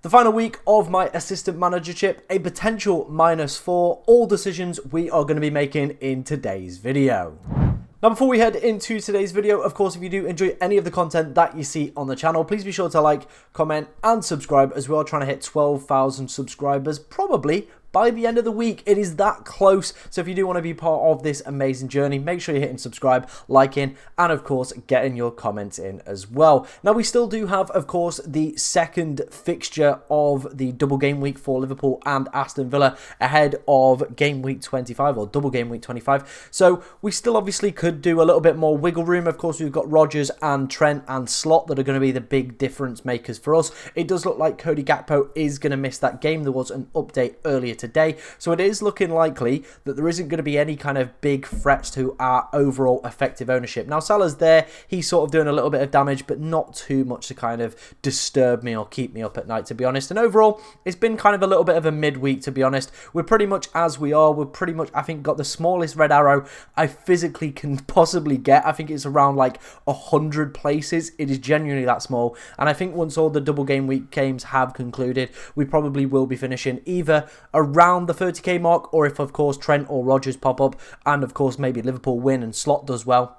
The final week of my assistant managership, a potential -4, all decisions we are going to be making in today's video. Now, before we head into today's video, of course, if you do enjoy any of the content that you see on the channel, please be sure to like, comment, and subscribe, as we are trying to hit 12,000 subscribers, probably by the end of the week. It is that close. So if you do want to be part of this amazing journey, make sure you're hitting subscribe, liking, and of course, getting your comments in as well. Now, we still do have, of course, the second fixture of the double game week for Liverpool and Aston Villa ahead of game week 25 or double game week 25. So we still obviously could do a little bit more wiggle room. Of course, we've got Rodgers and Trent and Slot that are going to be the big difference makers for us. It does look like Cody Gakpo is going to miss that game. There was an update earlier today, so it is looking likely that there isn't going to be any kind of big threats to our overall effective ownership. Now, Salah's there, he's sort of doing a little bit of damage, but not too much to kind of disturb me or keep me up at night, to be honest. And overall, it's been kind of a little bit of a midweek, to be honest. We're pretty much as we are. We're pretty much, I think, got the smallest red arrow I physically can possibly get. I think it's around like 100 places. It is genuinely that small, and I think once all the double game week games have concluded, we probably will be finishing either around the 30k mark, or if of course Trent or Rodgers pop up and of course maybe Liverpool win and Slot does well,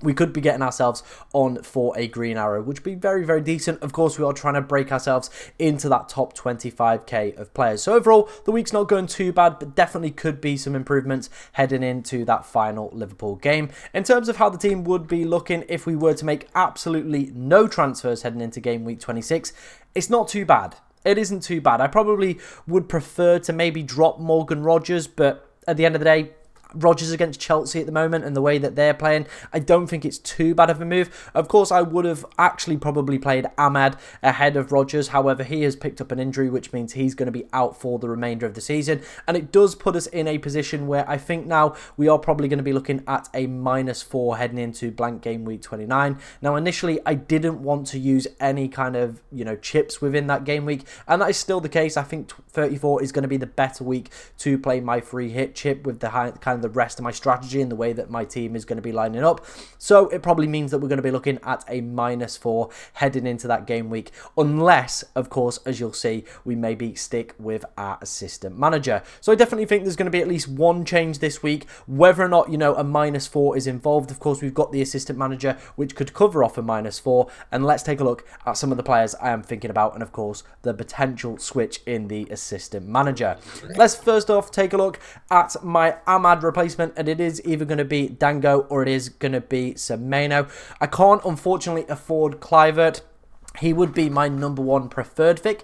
we could be getting ourselves on for a green arrow, which would be very, very decent. Of course, we are trying to break ourselves into that top 25k of players. So overall, the week's not going too bad, but definitely could be some improvements heading into that final Liverpool game. In terms of how the team would be looking if we were to make absolutely no transfers heading into game week 26, it's not too bad. It isn't too bad. I probably would prefer to maybe drop Morgan Rodgers, but at the end of the day, Rodgers against Chelsea at the moment and the way that they're playing, I don't think it's too bad of a move. Of course, I would have actually probably played Ahmad ahead of Rodgers. However, he has picked up an injury, which means he's going to be out for the remainder of the season. And it does put us in a position where I think now we are probably going to be looking at a -4 heading into blank game week 29. Now, initially, I didn't want to use any kind of, chips within that game week. And that is still the case. I think 34 is going to be the better week to play my free hit chip with the kind of the rest of my strategy and the way that my team is going to be lining up. So it probably means that we're going to be looking at a -4 heading into that game week, unless, of course, as you'll see, we maybe stick with our assistant manager. So I definitely think there's going to be at least one change this week. Whether or not, a -4 is involved, of course, we've got the assistant manager, which could cover off a -4. And let's take a look at some of the players I am thinking about, and of course, the potential switch in the assistant manager. Let's first off take a look at my Ahmad replacement, and it is either going to be Dango or it is going to be Semenyo. I can't unfortunately afford Kluivert. He would be my #1 preferred pick.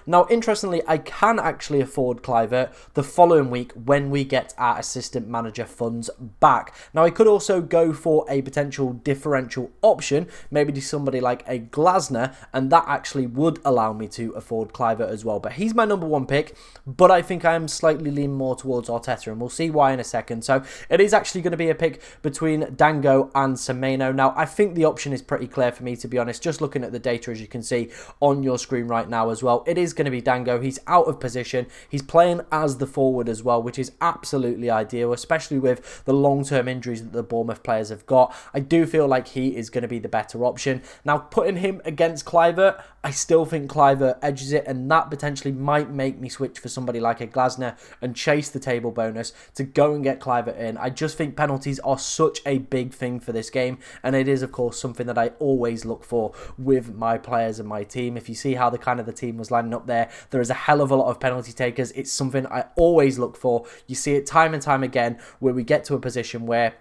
Now, interestingly, I can actually afford Kluivert the following week when we get our assistant manager funds back. Now, I could also go for a potential differential option, maybe to somebody like a Glasner, and that actually would allow me to afford Kluivert as well. But he's my #1 pick, but I think I am slightly leaning more towards Arteta, and we'll see why in a second. So it is actually going to be a pick between Dango and Semenyo. Now, I think the option is pretty clear for me, to be honest, just looking at the data, as you can see on your screen right now as well. It is going to be Dango. He's out of position. He's playing as the forward as well, which is absolutely ideal, especially with the long-term injuries that the Bournemouth players have got. I do feel like he is going to be the better option. Now, putting him against Kluivert, I still think Kluivert edges it, and that potentially might make me switch for somebody like a Glasner and chase the table bonus to go and get Kluivert in. I just think penalties are such a big thing for this game, and it is, of course, something that I always look for with my players and my team. If you see how the team was lining up there is a hell of a lot of penalty takers. It's something I always look for. You see it time and time again where we get to a position where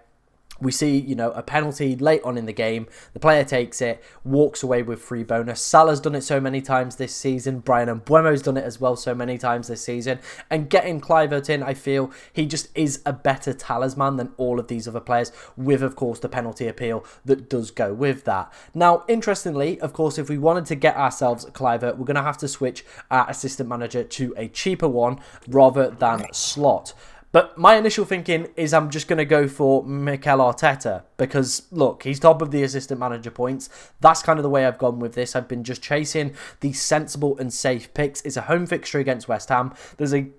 we see, a penalty late on in the game. The player takes it, walks away with free bonus. Salah's done it so many times this season. Brian Mbeumo's done it as well so many times this season. And getting Kluivert in, I feel he just is a better talisman than all of these other players, with, of course, the penalty appeal that does go with that. Now, interestingly, of course, if we wanted to get ourselves Kluivert, we're going to have to switch our assistant manager to a cheaper one rather than Slot. But my initial thinking is I'm just going to go for Mikel Arteta because, look, he's top of the assistant manager points. That's kind of the way I've gone with this. I've been just chasing the sensible and safe picks. It's a home fixture against West Ham. There's a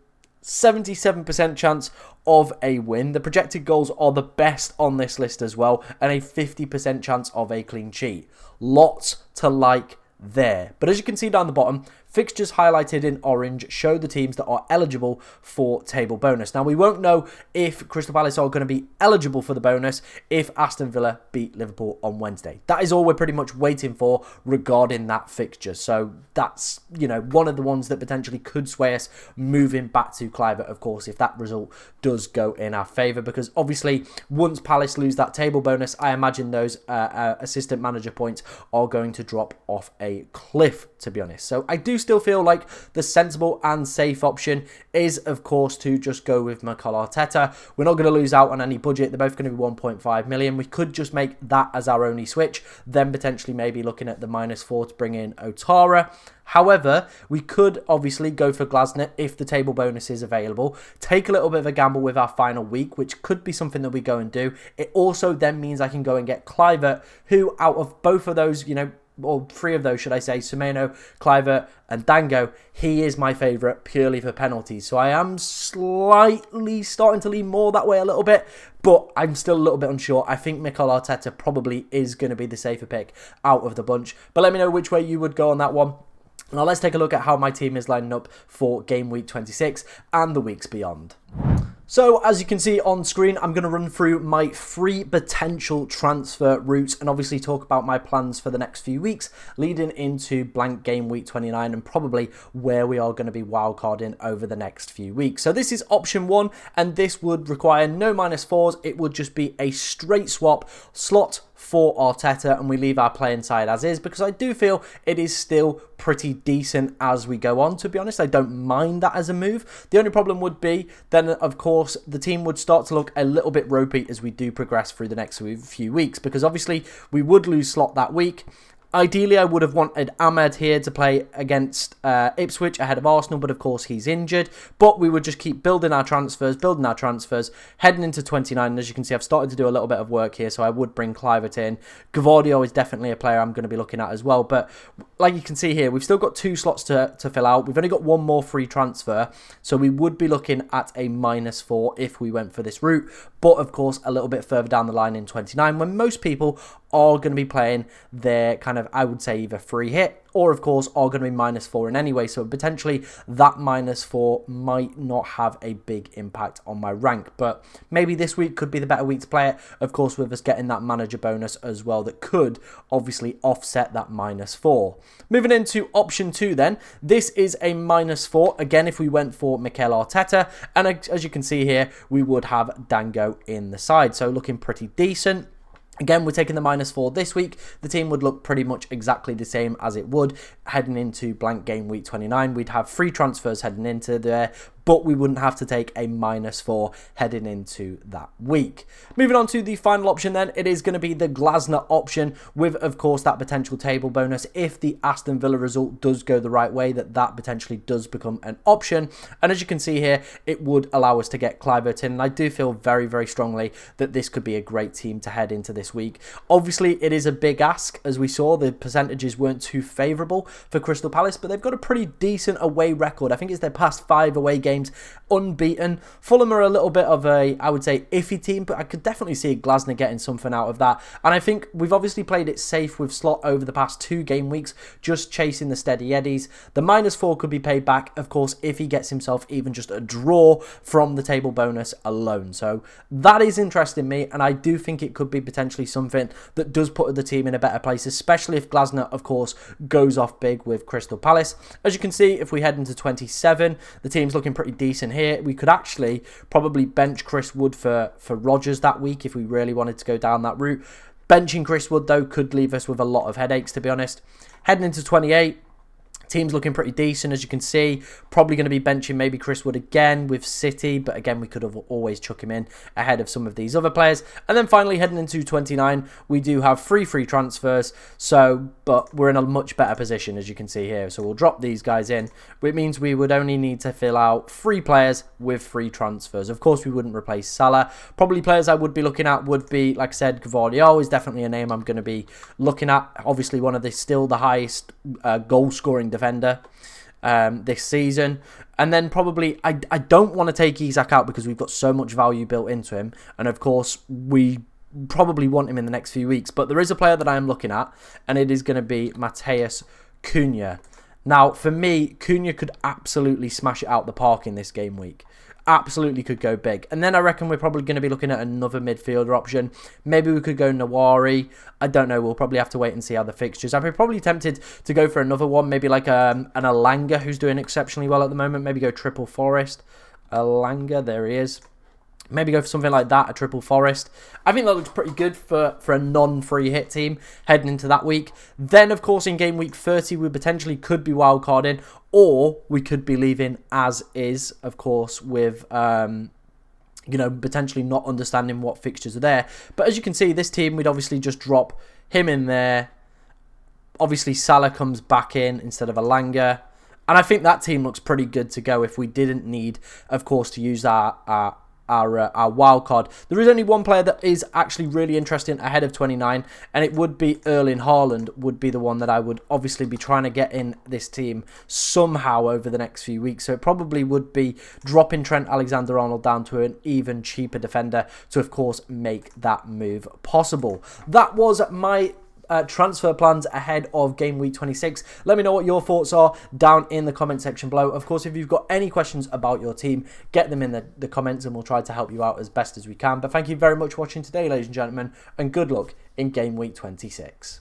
77% chance of a win. The projected goals are the best on this list as well, and a 50% chance of a clean sheet. Lots to like there. But as you can see down the bottom, fixtures highlighted in orange show the teams that are eligible for table bonus. Now, we won't know if Crystal Palace are going to be eligible for the bonus if Aston Villa beat Liverpool on Wednesday. That is all we're pretty much waiting for regarding that fixture. So that's, one of the ones that potentially could sway us moving back to Cliver, of course, if that result does go in our favour. Because obviously, once Palace lose that table bonus, I imagine those assistant manager points are going to drop off a cliff, to be honest. So I do still feel like the sensible and safe option is, of course, to just go with Mikel Arteta. We're not going to lose out on any budget. They're both going to be 1.5 million. We could just make that as our only switch, then potentially maybe looking at the -4 to bring in Otara. However, we could obviously go for Glasner if the table bonus is available. Take a little bit of a gamble with our final week, which could be something that we go and do. It also then means I can go and get Cliver, who out of both of those, or three of those, should I say, Semenyo, Cliver and Dango, he is my favourite purely for penalties. So I am slightly starting to lean more that way a little bit, but I'm still a little bit unsure. I think Mikel Arteta probably is going to be the safer pick out of the bunch. But let me know which way you would go on that one. Now let's take a look at how my team is lining up for game week 26 and the weeks beyond. So, as you can see on screen, I'm going to run through my 3 potential transfer routes and obviously talk about my plans for the next few weeks, leading into blank game week 29 and probably where we are going to be wildcarding over the next few weeks. So this is option 1, and this would require no -4s. It would just be a straight swap slot for Arteta, and we leave our playing side as is, because I do feel it is still pretty decent as we go on, to be honest. I don't mind that as a move. The only problem would be then, of course, the team would start to look a little bit ropey as we do progress through the next few weeks, because obviously we would lose Slot that week. Ideally, I would have wanted Ahmed here to play against Ipswich ahead of Arsenal, but of course he's injured. But we would just keep building our transfers, heading into 29. And as you can see, I've started to do a little bit of work here, so I would bring Clivert in. Gavardio is definitely a player I'm going to be looking at as well. But like you can see here, we've still got 2 slots to fill out. We've only got 1 more free transfer, so we would be looking at a -4 if we went for this route. But of course, a little bit further down the line in 29, when most people are going to be playing their kind of, I would say, either free hit or, of course, are going to be -4 in any way. So potentially that -4 might not have a big impact on my rank. But maybe this week could be the better week to play it. Of course, with us getting that manager bonus as well, that could obviously offset that -4. Moving into option 2 then. This is a -4. Again, if we went for Mikel Arteta. And as you can see here, we would have Dango in the side. So looking pretty decent. Again, we're taking the -4 this week. The team would look pretty much exactly the same as it would heading into blank game week 29. We'd have 3 transfers heading into there, but we wouldn't have to take a -4 heading into that week. Moving on to the final option then, it is going to be the Glasner option with, of course, that potential table bonus. If the Aston Villa result does go the right way, that potentially does become an option. And as you can see here, it would allow us to get Clivert in. And I do feel very, very strongly that this could be a great team to head into this week. Obviously, it is a big ask. As we saw, the percentages weren't too favourable for Crystal Palace, but they've got a pretty decent away record. I think it's their past 5 away games unbeaten. Fulham are a little bit of a, I would say, iffy team, but I could definitely see Glasner getting something out of that. And I think we've obviously played it safe with Slot over the past 2 game weeks, just chasing the steady eddies. The -4 could be paid back, of course, if he gets himself even just a draw from the table bonus alone. So that is interesting me, and I do think it could be potentially something that does put the team in a better place, especially if Glasner, of course, goes off big with Crystal Palace. As you can see, if we head into 27, the team's looking pretty decent here. We could actually probably bench Chris Wood for Rodgers that week if we really wanted to go down that route. Benching Chris Wood, though, could leave us with a lot of headaches, to be honest. Heading into 28, team's looking pretty decent, as you can see. Probably going to be benching maybe Chris Wood again with City, but again, we could have always chuck him in ahead of some of these other players. And then finally, heading into 29, we do have 3 free transfers, but we're in a much better position, as you can see here. So we'll drop these guys in, which means we would only need to fill out 3 players with 3 transfers. Of course, we wouldn't replace Salah. Probably players I would be looking at would be, like I said, Gavardio is definitely a name I'm going to be looking at. Obviously, one of the still the highest goal-scoring defender this season. And then probably I don't want to take Isak out because we've got so much value built into him, and of course we probably want him in the next few weeks. But there is a player that I am looking at, and it is going to be Matheus Cunha. Now, for me, Cunha could absolutely smash it out the park in this game week. Absolutely could go big. And then I reckon we're probably going to be looking at another midfielder option. Maybe we could go Nawari. I don't know. We'll probably have to wait and see how the fixtures. I'd be probably tempted to go for another one. Maybe like an Alanga who's doing exceptionally well at the moment. Maybe go triple Forest. Alanga, there he is. Maybe go for something like that, a triple Forest. I think that looks pretty good for a non-free hit team heading into that week. Then, of course, in game week 30, we potentially could be wildcarding, or we could be leaving as is, of course, with, potentially not understanding what fixtures are there. But as you can see, this team, we'd obviously just drop him in there. Obviously, Salah comes back in instead of Alanga. And I think that team looks pretty good to go if we didn't need, of course, to use our wild card. There is only one player that is actually really interesting ahead of 29, and it would be Erling Haaland would be the one that I would obviously be trying to get in this team somehow over the next few weeks. So it probably would be dropping Trent Alexander-Arnold down to an even cheaper defender to, of course, make that move possible. That was my transfer plans ahead of game week 26. Let me know what your thoughts are down in the comment section below. Of course, if you've got any questions about your team, get them in the comments and we'll try to help you out as best as we can. But thank you very much for watching today, ladies and gentlemen, and good luck in game week 26.